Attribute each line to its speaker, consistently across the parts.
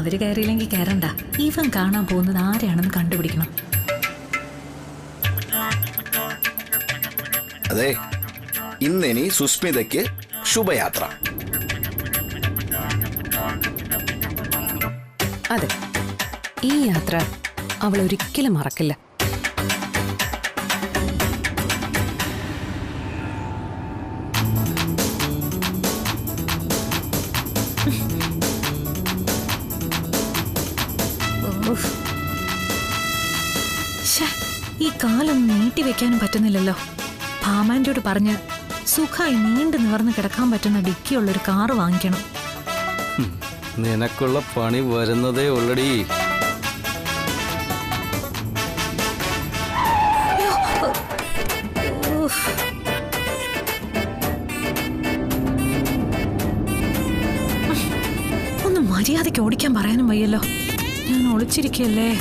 Speaker 1: അവര് കയറിയില്ലെങ്കിൽ കയറണ്ട. ഇവൻ കാണാൻ പോകുന്നത് ആരെയാണെന്ന് കണ്ടുപിടിക്കണം.
Speaker 2: അതെ, ഇന്നിനി സുസ്മിതയ്ക്ക് ശുഭയാത്ര.
Speaker 3: അതെ, ഈ യാത്ര അവൾ ഒരിക്കലും മറക്കില്ല.
Speaker 1: ഈ കാലൊന്നും നീട്ടി വെക്കാനും പറ്റുന്നില്ലല്ലോ. ഭാമാൻ്റെയോട് പറഞ്ഞ് സുഖമായി നീണ്ടു നിവർന്ന് കിടക്കാൻ പറ്റുന്ന ഡിക്കിയുള്ളൊരു കാറ് വാങ്ങിക്കണം.
Speaker 4: നിനക്കുള്ള പണി വരുന്നതേ ഉള്ളടി.
Speaker 1: ഒന്ന് മര്യാദയ്ക്ക് ഓടിക്കാൻ പറയാനും വയ്യല്ലോ. ഞാൻ ഒളിച്ചിരിക്കല്ലേ.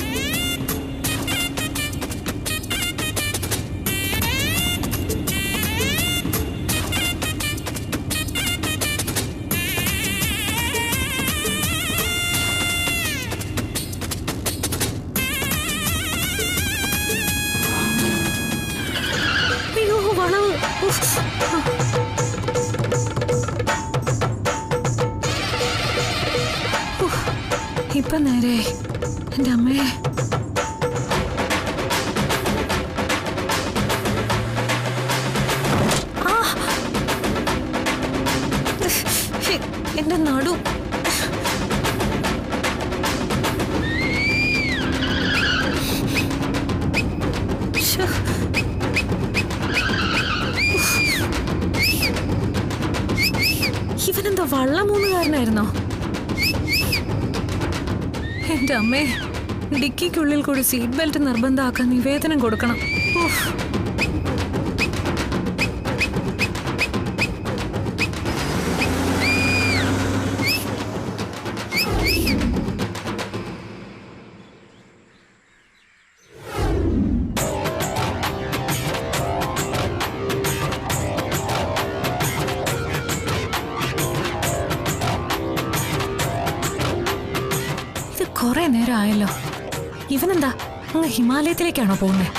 Speaker 1: ഇപ്പൊ നേരെ എന്റെ അമ്മയെ. എന്റെ നടു. ഇവനെന്താ വള്ളമൂന്നുകാരനായിരുന്നോ? എന്റെ അമ്മേ, ഡിക്കിക്കുള്ളിൽ കൂടി സീറ്റ് ബെൽറ്റ് നിർബന്ധമാക്കാൻ നിവേദനം കൊടുക്കണം. കുറെ നേരം ആയല്ലോ. ഇവനെന്താ അങ്ങ് ഹിമാലയത്തിലേക്കാണോ പോകുന്നത്?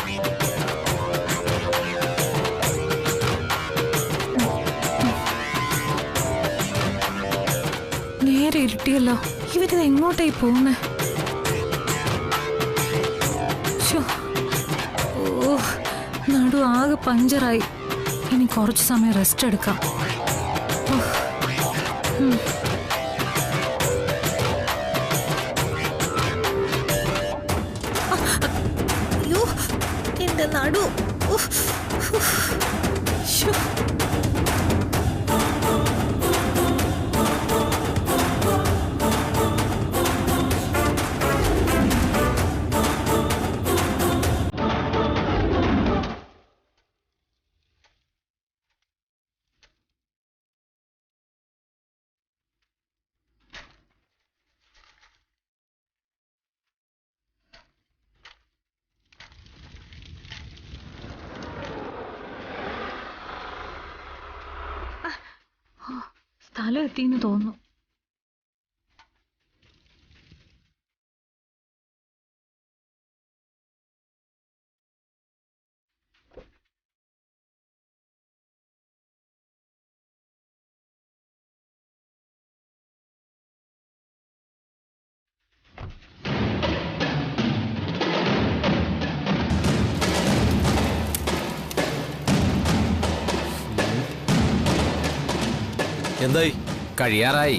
Speaker 1: നേരെ ഇരുട്ടിയല്ലോ. ഇവരിത് എങ്ങോട്ടായി പോകുന്നേ? ഓ, നടു ആകെ പഞ്ചറായി. ഇനി കുറച്ചു സമയം റെസ്റ്റ് എടുക്കാം. നടു സ്ഥലം എത്തിയെന്ന് തോന്നുന്നു.
Speaker 4: എന്തായി?
Speaker 5: കഴിയാറായി.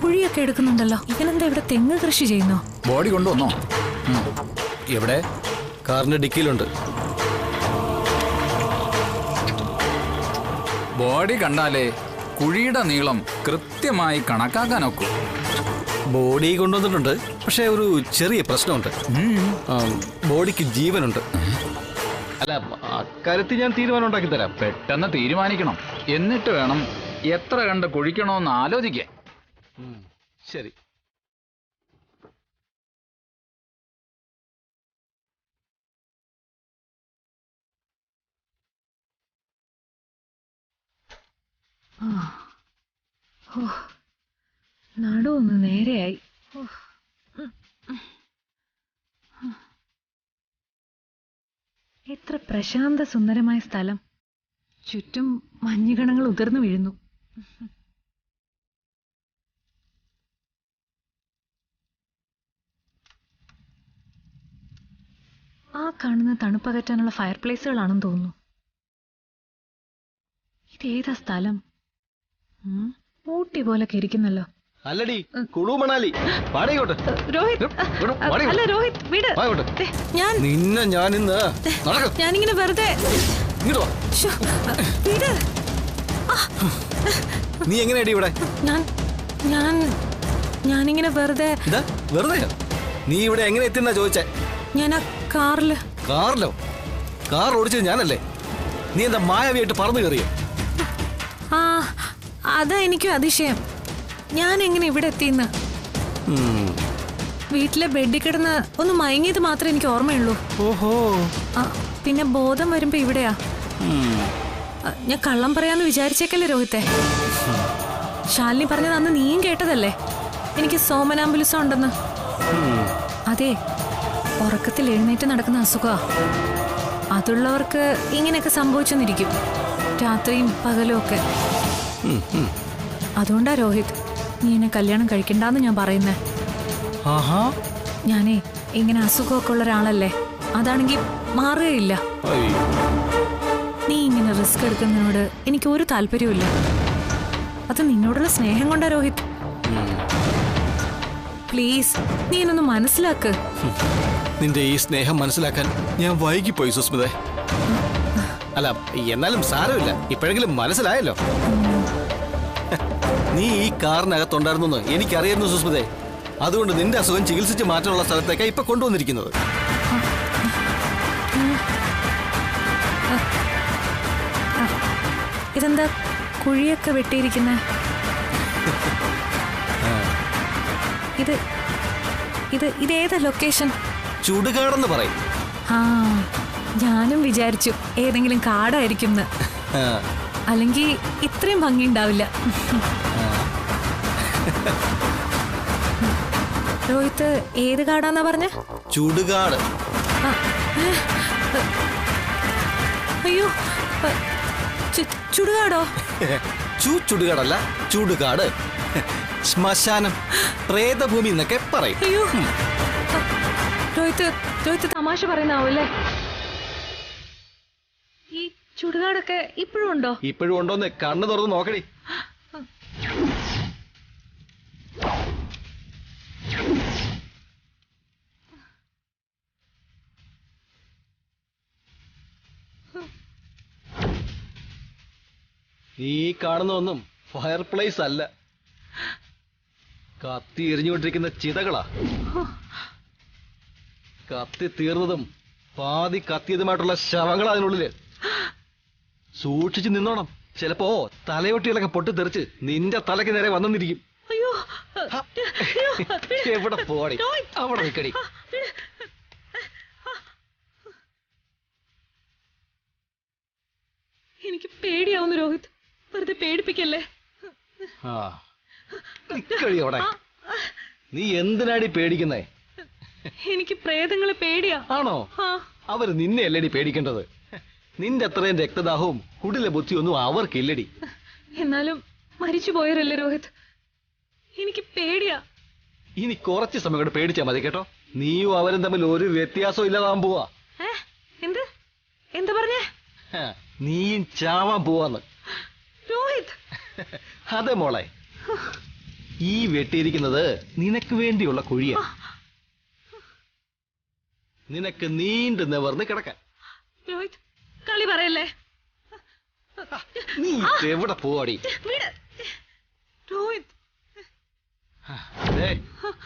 Speaker 1: കുഴിയൊക്കെ എടുക്കുന്നുണ്ടല്ലോ. ഇവനെന്താ ഇവിടെ തെങ്ങ് കൃഷി ചെയ്യുന്നോ?
Speaker 5: ബോഡി കൊണ്ടുവന്നോ?
Speaker 4: എവിടെ? കാറിന്റെ ഡിക്കിയിലുണ്ട്.
Speaker 5: ബോഡി കണ്ടാലേ കുഴിയുടെ നീളം കൃത്യമായി കണക്കാക്കാനൊക്കൂ.
Speaker 4: ബോഡി കൊണ്ടുവന്നിട്ടുണ്ട്, പക്ഷെ ഒരു ചെറിയ പ്രശ്നമുണ്ട്. ബോഡിക്ക് ജീവനുണ്ട്. അല്ല, അക്കാര്യത്തിൽ ഞാൻ തീരുമാനം ഉണ്ടാക്കി തരാം.
Speaker 5: പെട്ടെന്ന് തീരുമാനിക്കണം. എന്നിട്ട് വേണം എത്ര കണ്ട് കുഴിക്കണമെന്ന് ആലോചിക്കാൻ.
Speaker 4: ശരി.
Speaker 1: നടുവൊന്ന് നേരെയായി. എത്ര പ്രശാന്ത സുന്ദരമായ സ്ഥലം. ചുറ്റും മഞ്ഞുകണങ്ങൾ ഉതിർന്നു വീഴുന്നു. ആ കാണുന്ന തണുപ്പകറ്റാനുള്ള ഫയർ പ്ലേസുകളാണെന്ന് തോന്നുന്നു. ഇതേതാ സ്ഥലം? ഊട്ടി പോലൊക്കെ ഇരിക്കുന്നല്ലോ.
Speaker 4: അല്ലടി കുളു മണാലി. പാടിയോട്ട്
Speaker 1: രോഹിത്, അല്ല രോഹിത്, വിട്. ഞാനിങ്ങനെ വെറുതെ. ശ്ശോ, വിട്.
Speaker 4: നീ എങ്ങനെയാടി ഇവിടെ?
Speaker 1: ഞാനിങ്ങനെ വെറുതെ.
Speaker 4: വെറുതെ നീ ഇവിടെ എങ്ങനെ എത്തിന്നാ ചോദിച്ചേ?
Speaker 1: ഞാൻ ആ കാറില്.
Speaker 4: കാറിലോ? കാർ ഓടിച്ചത് ഞാനല്ലേ? നീ എന്താ മായാവിയായിട്ട് പറന്നു കയറിയോ?
Speaker 1: ആ, അതാ എനിക്കും അതിശയം. ഞാൻ എങ്ങനെ ഇവിടെ എത്തിന്ന്. വീട്ടിലെ ബെഡിൽ കിടന്ന് ഒന്ന് മയങ്ങിയത് മാത്രമേ എനിക്ക് ഓർമ്മയുള്ളൂ.
Speaker 4: ഓഹോ.
Speaker 1: പിന്നെ ബോധം വരുമ്പോ ഇവിടെയാ. ഞാൻ കള്ളം പറയാന്ന് വിചാരിച്ചേക്കല്ലേ രോഹിത്തെ? ശാലിനി പറഞ്ഞത് അന്ന് നീയും കേട്ടതല്ലേ, എനിക്ക് സോമനാംബുലിസം ഉണ്ടെന്ന്. അതെ, ഉറക്കത്തിൽ എഴുന്നേറ്റ് നടക്കുന്ന അസുഖമാ. അതുള്ളവർക്ക് ഇങ്ങനെയൊക്കെ സംഭവിച്ചെന്നിരിക്കും, രാത്രിയും പകലും ഒക്കെ. അതുകൊണ്ടാ രോഹിത് നീ എന്നെ കല്യാണം കഴിക്കണ്ടെന്ന് ഞാൻ പറയുന്നേ. ഞാനേ ഇങ്ങനെ അസുഖമൊക്കെ ഉള്ള ഒരാളല്ലേ, അതാണെങ്കിൽ മാറുകയില്ല. നീ ഇങ്ങനെ റിസ്ക് എടുക്കുന്നതിനോട് എനിക്ക് ഒരു താല്പര്യമില്ല. അത് നിന്നോടുള്ള സ്നേഹം കൊണ്ടാ രോഹിത്. പ്ലീസ് നീ എന്നൊന്ന് മനസ്സിലാക്ക്.
Speaker 4: നിന്റെ ഈ സ്നേഹം മനസ്സിലാക്കാൻ ഞാൻ വൈകിപ്പോയി സുസ്മിതേ. അല്ല, എന്നാലും സാരമില്ല, ഇപ്പോഴെങ്കിലും മനസ്സിലായല്ലോ. നീ ഈ കാറിനകത്തുണ്ടായിരുന്നു എനിക്കറിയായിരുന്നു സുസ്മിതേ. അതുകൊണ്ട് നിന്റെ അസുഖം ചികിത്സിച്ച് മാറ്റാനുള്ള സ്ഥലത്തേക്കാണ് ഇപ്പൊ കൊണ്ടുവന്നിരിക്കുന്നത്.
Speaker 1: ഇതെന്താ കുഴിയൊക്കെ വെട്ടിയിരിക്കുന്നേ? ഇതേതാ ലൊക്കേഷൻ?
Speaker 4: ചുടുകാടെന്ന് പറയും.
Speaker 1: ആ, ഞാനും വിചാരിച്ചു ഏതെങ്കിലും കാടായിരിക്കും. അല്ലെങ്കിൽ ഇത്രയും ഭംഗി ഉണ്ടാവില്ല. രോഹിത്ത് ഏത് കാടാന്നാ പറഞ്ഞ?
Speaker 4: ചുടുകാട്.
Speaker 1: അയ്യോ, ചുടുകാടോ?
Speaker 4: ചുടുകാടല്ല, ചുടുകാട്. ശ്മശാനം, പ്രേതഭൂമി എന്നൊക്കെ പറയും.
Speaker 1: അയ്യോ, രോഹിത്ത് തമാശ പറയുന്നാവൂല്ലേ? ഈ ചുടുകാടൊക്കെ ഇപ്പോഴും ഉണ്ടോ?
Speaker 4: ഇപ്പോഴും ഉണ്ടോന്ന് കണ്ണു തുറന്ന് നോക്കടി. ഈ കാണുന്ന ഒന്നും ഫയർ പ്ലേസ് അല്ല, കത്തി എരിഞ്ഞുകൊണ്ടിരിക്കുന്ന ചിതകളാ. കത്തി തീർന്നതും പാതി കത്തിയതുമായിട്ടുള്ള ശവങ്ങൾ അതിനുള്ളില്. സൂക്ഷിച്ചു നിന്നോണം, ചിലപ്പോ തലയൊട്ടികളൊക്കെ പൊട്ടിത്തെറിച്ച് നിന്റെ തലയ്ക്ക് നേരെ വന്നിരിക്കും. എവിടെ പോടി, അവിടെ നിൽക്കടി.
Speaker 1: എനിക്ക് പേടിയാവുന്നു രോഹിത്, വെറുതെ പേടിപ്പിക്കല്ലേ.
Speaker 4: അവിടെ നീ എന്തിനാടി പേടിക്കുന്നേ?
Speaker 1: എനിക്ക് പ്രേതങ്ങളെ പേടിയാ.
Speaker 4: ആണോ? അവര് നിന്നെ അല്ലടി പേടിക്കേണ്ടത്. നിന്റെ അത്രയും രക്തദാഹവും കുടില ബുദ്ധിയൊന്നും അവർക്കില്ലടി.
Speaker 1: എന്നാലും മരിച്ചു പോയവരല്ലേ രോഹിത്, എനിക്ക് പേടിയാ.
Speaker 4: ഇനി കുറച്ച് സമയം കൂടെ പേടിച്ചാ മതി കേട്ടോ. നീയും അവരും തമ്മിൽ ഒരു വ്യത്യാസവും ഇല്ലാതാൻ പോവാ.
Speaker 1: എന്താ പറഞ്ഞേ?
Speaker 4: നീയും ചാവാൻ പോവാന്ന്.
Speaker 1: രോഹിത്,
Speaker 4: അതെ മോളെ, ഈ വെട്ടിയിരിക്കുന്നത് നിനക്ക് വേണ്ടിയുള്ള കുഴിയാ. നിനക്ക് നീണ്ടു നിവർന്ന് കിടക്കാൻ.
Speaker 1: രോഹിത്, കളി പറയല്ലേ.
Speaker 4: നീ എവിടെ പോവാടി?
Speaker 1: രോഹിത്,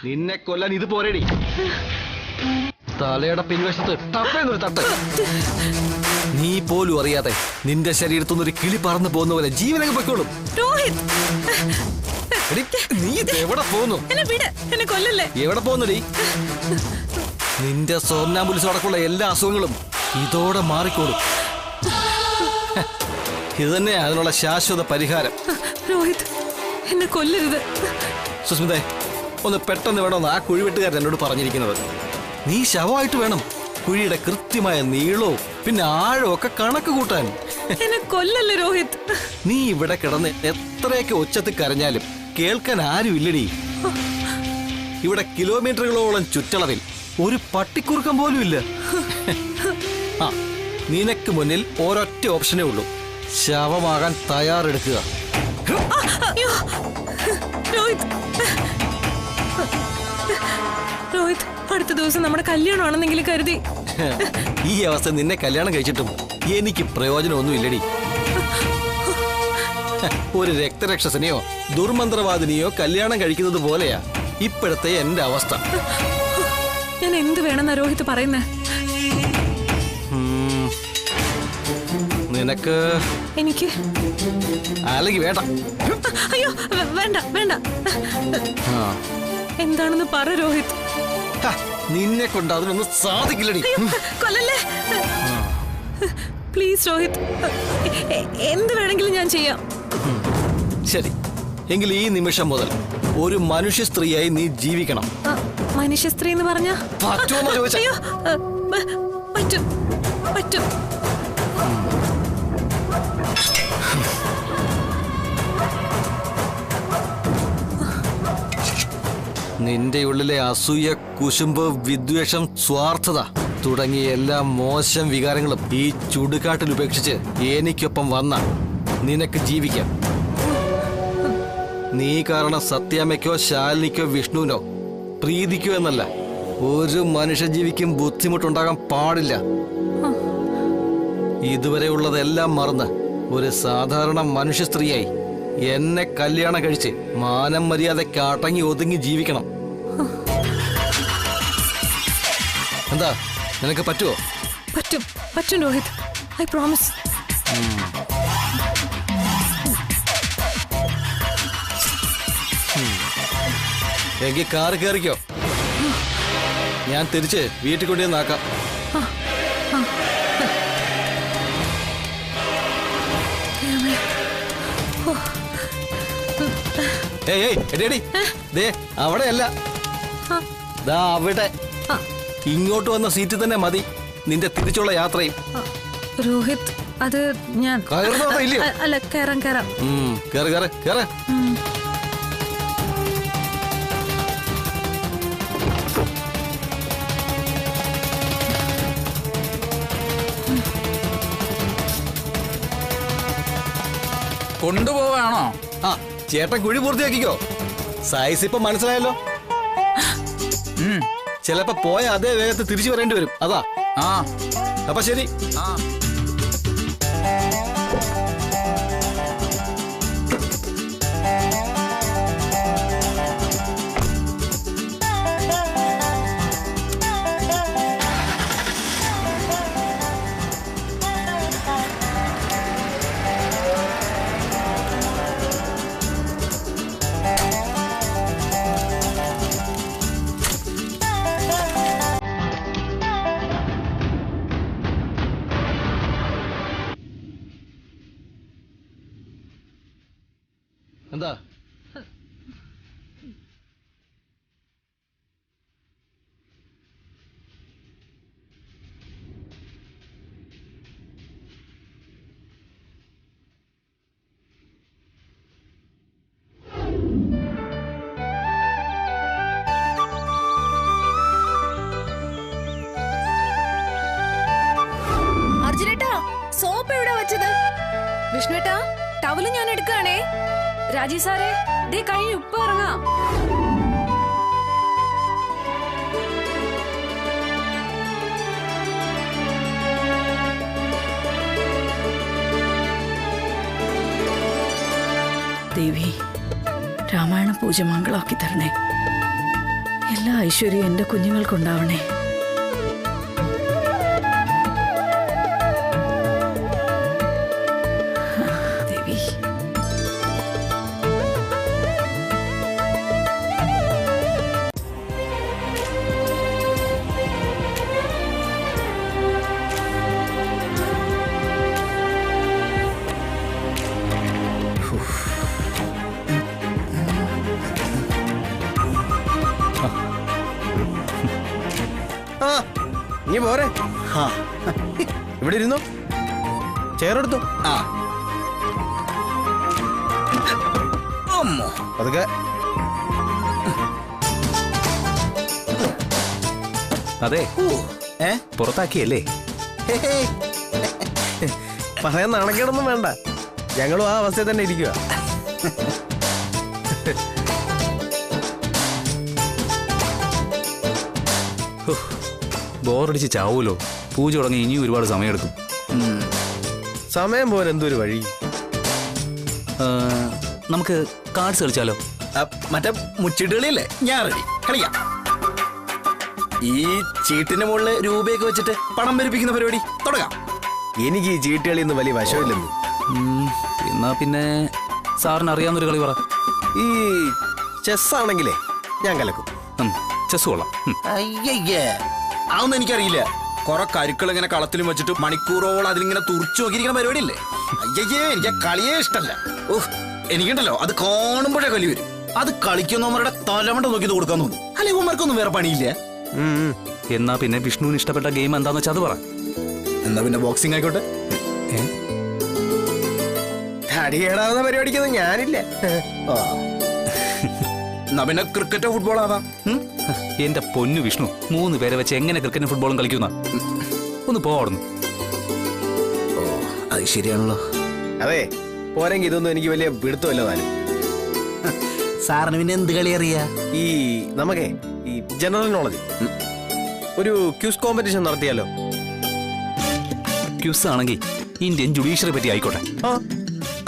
Speaker 4: നിന്നെ കൊല്ലാൻ ഇത് പോരടി. തലയുടെ പിൻവശത്ത് തപ്പേന്നൊരു തട്ട്. നീ പോലും അറിയാതെ നിന്റെ ശരീരത്തുനിന്നൊരു കിളി പറന്നു പോകുന്ന പോലെ ജീവനൊക്കെ പൊയ്ക്കോളും. നീ എവിടെ പോന്നു?
Speaker 1: എന്നെ കൊല്ലല്ലേ.
Speaker 4: എവിടെ പോന്നടി? നിന്റെ സോംനാംബുലിസം അടക്കമുള്ള എല്ലാ അസുഖങ്ങളും ഇതോടെ മാറിക്കോളും. ഇത് തന്നെ അതിനുള്ള ശാശ്വത പരിഹാരം.
Speaker 1: രോഹിത്, എന്നെ കൊല്ലരുത്.
Speaker 4: സുസ്മിതേ, ഒന്ന് പെട്ടെന്ന് വേണമെന്ന് ആ കുഴിവെട്ടുകാരൻ എന്നോട് പറഞ്ഞിരിക്കുന്നത്. നീ ശവമായിട്ട് വേണം കുഴിയുടെ കൃത്യമായ നീളവും പിന്നെ ആഴവും ഒക്കെ കണക്ക് കൂട്ടാൻ.
Speaker 1: എന്നെ കൊല്ലല്ലേ രോഹിത്.
Speaker 4: നീ ഇവിടെ കിടന്ന് എത്രയൊക്കെ ഉച്ചത്തിൽ കരഞ്ഞാലും കേൾക്കാൻ ആരും ഇല്ലടി. ഇവിടെ കിലോമീറ്ററുകളോളം ചുറ്റളവിൽ ഒരു പട്ടിക്കുറുക്കം പോലും ഇല്ല. ആ, നിനക്ക് മുന്നിൽ ഒരൊറ്റ ഓപ്ഷനേ ഉള്ളൂ, ശവമാകാൻ തയ്യാറെടുക്കുക.
Speaker 1: അയ്യോ, രോഹിത് രോഹിത്, അടുത്ത ദിവസം നമ്മുടെ കല്യാണമാണെന്നെങ്കിലും കരുതി.
Speaker 4: ഈ അവസ്ഥ നിന്നെ കല്യാണം കഴിച്ചിട്ടും എനിക്ക് പ്രയോജനമൊന്നും ഇല്ലടി. ഒരു രക്തരക്ഷസനെയോ ദുർമന്ത്രവാദിനിയോ കല്യാണം കഴിക്കുന്നത് പോലെയാ ഇപ്പോഴത്തെ എന്റെ അവസ്ഥ.
Speaker 1: ഞാൻ എന്ത് വേണമെന്നാ രോഹിത് പറയുന്നേ?
Speaker 4: നിനക്ക്
Speaker 1: എനിക്ക്
Speaker 4: അല്ലെങ്കിൽ വേണ്ട.
Speaker 1: അയ്യോ, വേണ്ട വേണ്ട.
Speaker 4: ആ,
Speaker 1: എന്താണെന്ന് പറ രോഹിത്.
Speaker 4: ഹ, നിന്നെ കൊണ്ട് അതിനൊന്നും സാധിക്കില്ലടി.
Speaker 1: കൊല്ലല്ലേ പ്ലീസ് രോഹിത്. എന്ത് വേണമെങ്കിലും ഞാൻ ചെയ്യാം.
Speaker 4: ശരി, എങ്കിൽ ഈ നിമിഷം മുതൽ ഒരു മനുഷ്യ സ്ത്രീയായി നീ ജീവിക്കണം.
Speaker 1: മനുഷ്യ സ്ത്രീ എന്ന് പറഞ്ഞ
Speaker 4: പറ്റുമോ ചോദിച്ചാ?
Speaker 1: അയ്യോ, പറ്റും പറ്റും.
Speaker 4: നിന്റെ ഉള്ളിലെ അസൂയ, കുശുമ്പ്, വിദ്വേഷം, സ്വാർത്ഥത തുടങ്ങിയ എല്ലാ മോശം വികാരങ്ങളും ഈ ചുടുകാട്ടിൽ ഉപേക്ഷിച്ച് എനിക്കൊപ്പം വന്ന നിനക്ക് ജീവിക്കാം. നീ കാരണം സത്യാമ്മയ്ക്കോ ശാലിനിക്കോ വിഷ്ണുവിനോ പ്രീതിക്കോ എന്നല്ല ഒരു മനുഷ്യജീവിക്കും ബുദ്ധിമുട്ടുണ്ടാകാൻ പാടില്ല. ഇതുവരെ ഉള്ളതെല്ലാം മറന്ന് ഒരു സാധാരണ മനുഷ്യ സ്ത്രീയായി എന്നെ കല്യാണം കഴിച്ച് മാനം മര്യാദയ്ക്ക് അടങ്ങി ഒതുങ്ങി ജീവിക്കണം. എന്താ, നിനക്ക് പറ്റുമോ?
Speaker 1: പറ്റും പറ്റും രോഹിത്, ഐ പ്രോമിസ്.
Speaker 4: എങ്കിൽ കാറ് കയറിക്കോ, ഞാൻ തിരിച്ച് വീട്ടിൽ കൊണ്ടുവന്നാക്കാം. ഏയ് എടി, ദേ അവിടെയല്ല, ദാ അവിടെ. ഇങ്ങോട്ട് വന്ന സീറ്റിൽ തന്നെ മതി നിന്റെ തിരിച്ചുള്ള യാത്രയും.
Speaker 1: രോഹിത്, അത് ഞാൻ
Speaker 4: കയറുന്നോ ഇല്ലയോ?
Speaker 1: അല്ല, കയറാം കയറാം.
Speaker 4: കേറ് കേറ് കേറ്.
Speaker 5: കൊണ്ടുപോവാണോ?
Speaker 4: ആ, ചേട്ടൻ കുഴി പൂർത്തിയാക്കിക്കോ. സൈസ് ഇപ്പൊ മനസ്സിലായല്ലോ. ചിലപ്പോ പോയ അതേ വേഗത്തിൽ തിരിച്ചു വരേണ്ടി വരും, അതാ.
Speaker 5: ആ,
Speaker 4: അപ്പൊ ശരി.
Speaker 5: ആ.
Speaker 4: എന്താ?
Speaker 3: അർജുനേട്ടാ, സോപ്പ് എവിടെ വെച്ചത്? വിഷ്ണുവേട്ടാ, ടവല് ഞാൻ എടുക്കുകയാണേ. രാജീവ് സാറേ, ദേ കഴിഞ്ഞ് ഉപ്പ് ഇറങ്ങാം.
Speaker 6: ദേവി, രാമായണ പൂജ മംഗളാക്കി തരണേ. എല്ലാ ഐശ്വര്യവും എന്റെ കുഞ്ഞുങ്ങൾക്കുണ്ടാവണേ. ദേവി,
Speaker 7: നീ പോരെ. ഇവിടെ ഇരുന്നോ, ചെയറെടുത്തോ.
Speaker 2: ആ അമ്മോ
Speaker 7: അതൊക്കെ
Speaker 8: അതെ,
Speaker 2: ഏ
Speaker 8: പുറത്താക്കിയല്ലേ?
Speaker 7: പറയാൻ നാണക്കേടൊന്നും വേണ്ട, ഞങ്ങളും ആ അവസ്ഥയിൽ തന്നെ ഇരിക്കുക.
Speaker 8: ബോറടിച്ച് ചാവൂലോ. പൂജ തുടങ്ങി ഇനിയും ഒരുപാട് സമയമെടുക്കും.
Speaker 7: സമയം പോലെ എന്തൊരു വഴി.
Speaker 8: നമുക്ക് കാർഡ്സ് കളിച്ചാലോ?
Speaker 2: മറ്റേ മുച്ചിട്ടുകളിയല്ലേ, ഞാൻ റെഡി, കളിക്കാം. ഈ ചീട്ടിന്റെ മുകളിൽ രൂപയൊക്കെ വെച്ചിട്ട് പണം വരിപ്പിക്കുന്ന പരിപാടി തുടങ്ങാം.
Speaker 7: എനിക്ക് ഈ ചീട്ടുകളി ഒന്നും വലിയ വശമില്ലെന്ന്.
Speaker 8: എന്നാ പിന്നെ സാറിന് അറിയാവുന്നൊരു കളി പറ.
Speaker 7: ഈ ചെസ് ആണെങ്കിലേ ഞാൻ കലക്കും.
Speaker 8: ചെസ് കൊള്ളാം.
Speaker 2: അയ്യയ്യേ, അതൊന്നും എനിക്കറിയില്ല. കുറെ കരുക്കൾ ഇങ്ങനെ കളത്തിലും വെച്ചിട്ട് മണിക്കൂറോളം അതിലിങ്ങനെ തുറച്ചു നോക്കിയിരിക്കുന്ന പരിപാടിയല്ലേ. അയ്യയ്യേ, എനിക്ക് കളിയേ ഇഷ്ടല്ല. ഓഹ്, എനിക്കുണ്ടല്ലോ അത് കാണുമ്പോഴേ കലി വരും. അത് കളിക്കുന്നവരുടെ തലമണ്ട നോക്കി കൊടുക്കാൻ തോന്നും. അല്ലെങ്കിൽ ഉമ്മർക്കൊന്നും വേറെ പണിയില്ല.
Speaker 8: എന്നാ പിന്നെ വിഷ്ണുവിന് ഇഷ്ടപ്പെട്ട ഗെയിം എന്താന്ന് വെച്ചാൽ അത് പറ.
Speaker 2: എന്നാ പിന്നെ ബോക്സിംഗ് ആയിക്കോട്ടെ.
Speaker 7: തടിയേടാവുന്ന പരിപാടിക്കൊന്നും ഞാനില്ല.
Speaker 2: എന്നാ പിന്നെ ക്രിക്കറ്റോ ഫുട്ബോളോ ആവാം.
Speaker 8: എന്റെ പൊന്നു വിഷ്ണു, 3 പേരെ വെച്ച് എങ്ങനെ ക്രിക്കറ്റും ഫുട്ബോളും കളിക്കുന്ന? ഒന്ന് പോടുന്നു.
Speaker 2: ഓ, അത് ശരിയാണല്ലോ.
Speaker 7: അതെ, പോരെങ്കിൽ ഇതൊന്നും എനിക്ക് വലിയ പിടുത്തമല്ല. താനും
Speaker 2: സാറിന് പിന്നെ എന്ത് കളി അറിയാ?
Speaker 7: ഈ നമുക്കേ ഈ ജനറൽ നോളജ് ഒരു ക്യൂസ് കോമ്പറ്റീഷൻ നടത്തിയാലോ?
Speaker 8: ക്യൂസ് ആണെങ്കിൽ ഇന്ത്യൻ ജുഡീഷ്യറി പറ്റി ആയിക്കോട്ടെ.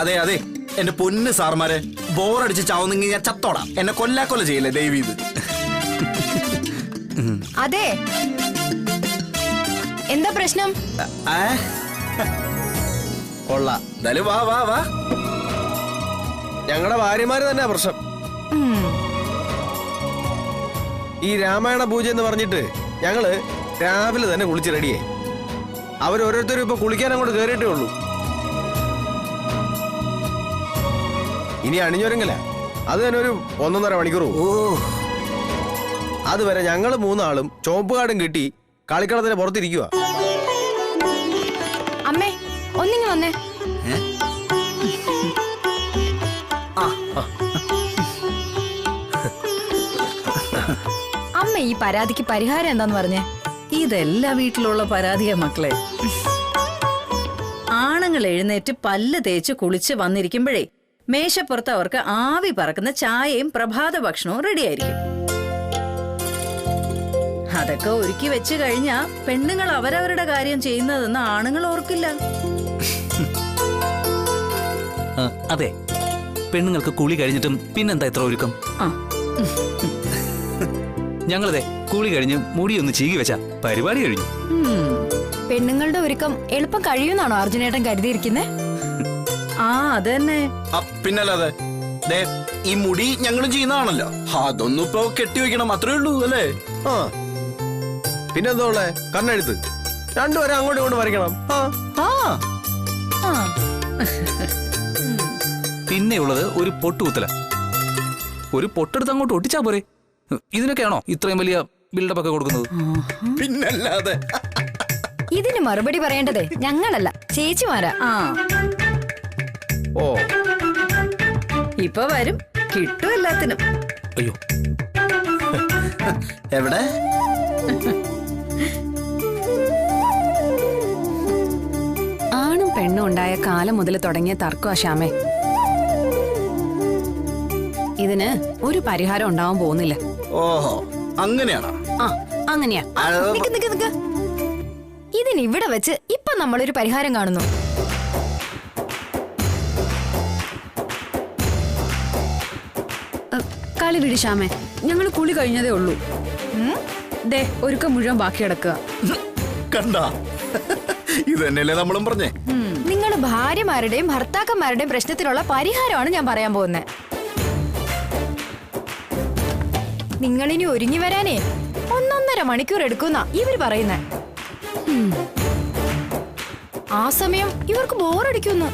Speaker 2: അതെ അതെ, എന്റെ പൊന്ന് സാർമാരെ, ബോറടിച്ച് ചാവുന്നെങ്കിൽ ഞാൻ ചത്തോടാം. എന്നെ കൊല്ലാക്കൊല്ല ചെയ്യില്ലേ ദൈവീത്.
Speaker 3: അതെ, എന്താ പ്രശ്നം?
Speaker 7: കൊള്ളാം.
Speaker 2: എന്തായാലും വാ വാ വാ.
Speaker 7: ഞങ്ങളുടെ ഭാര്യമാര് തന്നെ പ്രശ്നം. ഈ രാമായണ പൂജ എന്ന് പറഞ്ഞിട്ട് ഞങ്ങള് രാവിലെ തന്നെ കുളിച്ച് റെഡിയായി. അവരോരോരുത്തരും ഇപ്പൊ കുളിക്കാൻ അങ്ങോട്ട് കയറിയിട്ടേ ഉള്ളൂ. ഇനി അണിഞ്ഞൊരുങ്ങല, അത് തന്നെ ഒരു 1.5 മണിക്കൂർ.
Speaker 2: ഓ,
Speaker 7: അതുവരെ ഞങ്ങൾ 3 ആളും ചോപ്പ് കാർഡും കിട്ടി കളിക്കളത്തിന് പുറത്തിരിക്കുക.
Speaker 3: അമ്മേ, ഒന്നിങ്ങി വന്നേ. അമ്മ, ഈ പരാതിക്ക് പരിഹാരം എന്താന്ന് പറഞ്ഞേ?
Speaker 6: ഇതെല്ലാ വീട്ടിലുള്ള പരാതിയാ മക്കളെ. ആണുങ്ങൾ എഴുന്നേറ്റ് പല്ല് തേച്ച് കുളിച്ച് വന്നിരിക്കുമ്പോഴേ മേശപ്പുറത്ത് അവർക്ക് ആവി പറക്കുന്ന ചായയും പ്രഭാത ഭക്ഷണവും റെഡിയായിരിക്കും. അതൊക്കെ ഒരുക്കി വെച്ച് കഴിഞ്ഞാ പെണ്ണുങ്ങൾ അവരവരുടെ കാര്യം ചെയ്യുന്നതെന്ന് ആണുങ്ങൾ ഓർക്കില്ല.
Speaker 8: അതെ, പെണ്ണുങ്ങൾക്ക് കുളി കഴിഞ്ഞിട്ടും പിന്നെന്താ ഇത്ര ഒരുക്കം? ഞങ്ങളതെ കുളി കഴിഞ്ഞ് മുടിയൊന്ന് ചീകി വെച്ച പരിപാടി കഴിഞ്ഞു.
Speaker 3: പെണ്ണുങ്ങളുടെ ഒരുക്കം എളുപ്പം കഴിയുന്നാണോ അർജുനേട്ടൻ കരുതിയിരിക്കുന്നേ?
Speaker 6: അതന്നെ.
Speaker 2: പിന്നല്ലാതെ ഈ മുടി ഞങ്ങളും ചെയ്യുന്നതാണല്ലോ. അതൊന്നും ഇപ്പൊ കെട്ടിവെക്കണം, അത്രേ ഉള്ളൂ അല്ലേ?
Speaker 7: പിന്നെന്തോ ഉള്ളേ, കണ്ണെഴുത്ത് രണ്ടുപേരും അങ്ങോട്ടും ഇങ്ങോട്ടും വരയ്ക്കണം.
Speaker 8: പിന്നെയുള്ളത് ഒരു പൊട്ടുകുത്തല. ഒരു പൊട്ടെടുത്ത് അങ്ങോട്ട് ഒട്ടിച്ചാ പോരെ. ഇതിനൊക്കെയാണോ ഇത്രയും വലിയ ബിൽഡപ്പ് ഒക്കെ കൊടുക്കുന്നത്?
Speaker 2: പിന്നല്ലാതെ.
Speaker 3: ഇതിന് മറുപടി പറയേണ്ടതേ ഞങ്ങളല്ല, ചേച്ചിമാരാ.
Speaker 7: ഓ,
Speaker 6: ഇപ്പൊ വരും, കിട്ടും എല്ലാത്തിനും.
Speaker 8: അയ്യോ,
Speaker 2: എവിടെ?
Speaker 3: ആണും പെണ്ണും ഉണ്ടായ കാലം മുതൽ തുടങ്ങിയ തർക്കമാ ശ്യാമേ. ഇതിന് ഒരു പരിഹാരം ഉണ്ടാവാൻ പോകുന്നില്ല.
Speaker 2: ഓഹോ, അങ്ങനെയാണോ?
Speaker 3: അങ്ങനെയാ. ഇതിന് ഇവിടെ വെച്ച് ഇപ്പൊ നമ്മളൊരു പരിഹാരം കാണുന്നു.
Speaker 9: കളി വിട് ശ്യാമേ, ഞങ്ങൾ കുളി കഴിഞ്ഞതേ ഉള്ളൂ. ദേ ഒരുക്കം മുഴുവൻ ബാക്കി കിടക്കുക.
Speaker 2: കണ്ട, ഇത് തന്നെയല്ലേ നമ്മളും പറഞ്ഞേ.
Speaker 3: നിങ്ങൾ ഭാര്യമാരുടെയും ഭർത്താക്കന്മാരുടെയും പ്രശ്നത്തിനുള്ള പരിഹാരമാണ് ഞാൻ പറയാൻ പോകുന്നത്. നിങ്ങളിനി ഒരുങ്ങി വരാനേ 1.5 മണിക്കൂർ എടുക്കുന്ന ഇവര് പറയുന്നേ. ആ സമയം ഇവർക്ക് ബോറടിക്കുന്നു.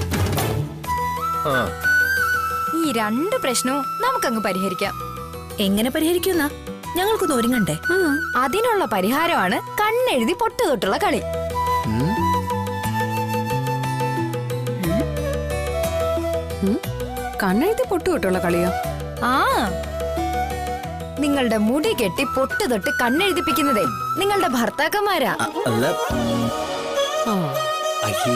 Speaker 3: ഈ 2 പ്രശ്നവും നമുക്കങ്ങ് പരിഹരിക്കാം.
Speaker 6: എങ്ങനെ പരിഹരിക്കുന്ന?
Speaker 3: ഞങ്ങൾക്കൊന്ന് ഒരുങ്ങണ്ടേ? അതിനുള്ള പരിഹാരമാണ് കണ്ണെഴുതി പൊട്ട് തൊട്ടുള്ള കളി.
Speaker 9: കണ്ണെഴുതി പൊട്ടു തൊട്ടുള്ള കളിയോ?
Speaker 3: ആ, നിങ്ങളുടെ മുടി കെട്ടി പൊട്ട് തൊട്ട് കണ്ണെഴുതിപ്പിക്കുന്നതേ നിങ്ങളുടെ ഭർത്താക്കന്മാരാ.
Speaker 2: അല്ല
Speaker 9: ഓ
Speaker 2: അയ്യേ